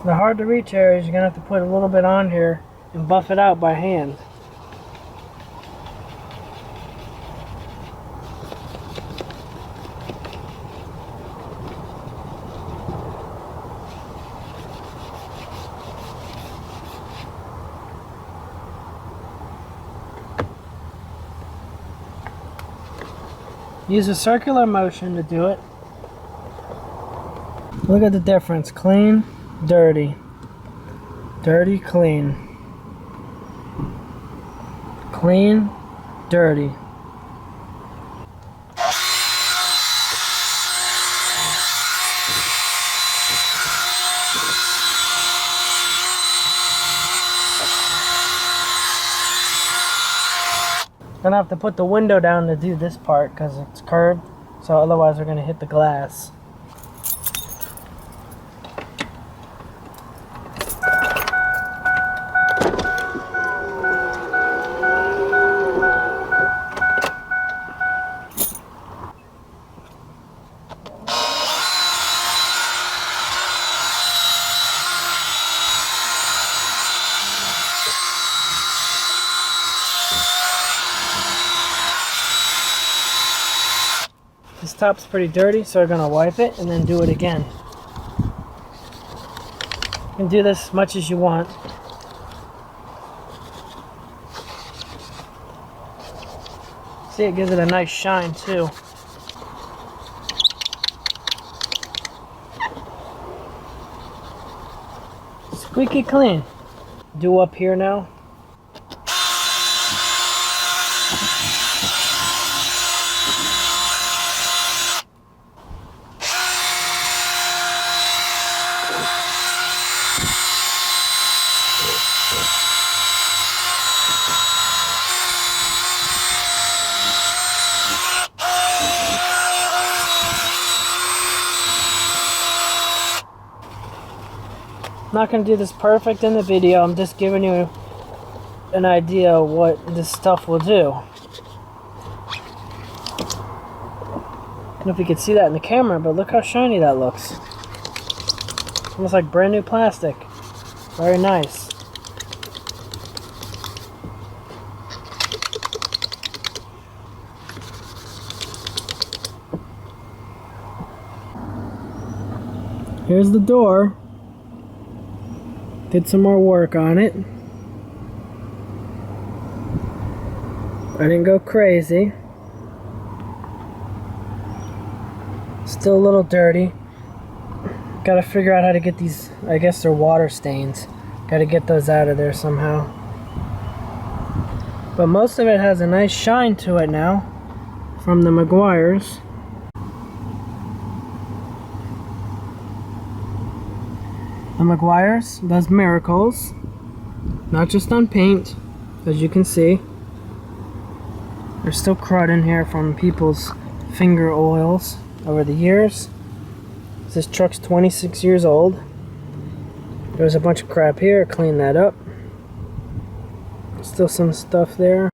The hard to reach areas, you're going to have to put a little bit on here and buff it out by hand. Use a circular motion to do it. Look at the difference. Clean, dirty. Dirty, clean. Clean, dirty. Gonna have to put the window down to do this part because it's curved, so otherwise we're gonna hit the glass. This top's pretty dirty, so we're gonna wipe it and then do it again. You can do this as much as you want. See, it gives it a nice shine too. Squeaky clean. Do up here now. I'm not going to do this perfect in the video, I'm just giving you an idea of what this stuff will do. I don't know if you can see that in the camera, but look how shiny that looks. It's almost like brand new plastic. Very nice. Here's the door. Did some more work on it. I didn't go crazy. Still a little dirty. Gotta figure out how to get these, I guess they're water stains. Gotta get those out of there somehow. But most of it has a nice shine to it now from the Meguiars. The Meguiars does miracles, not just on paint, as you can see. There's still crud in here from people's finger oils over the years. This truck's 26 years old. There's a bunch of crap here, clean that up. Still some stuff there.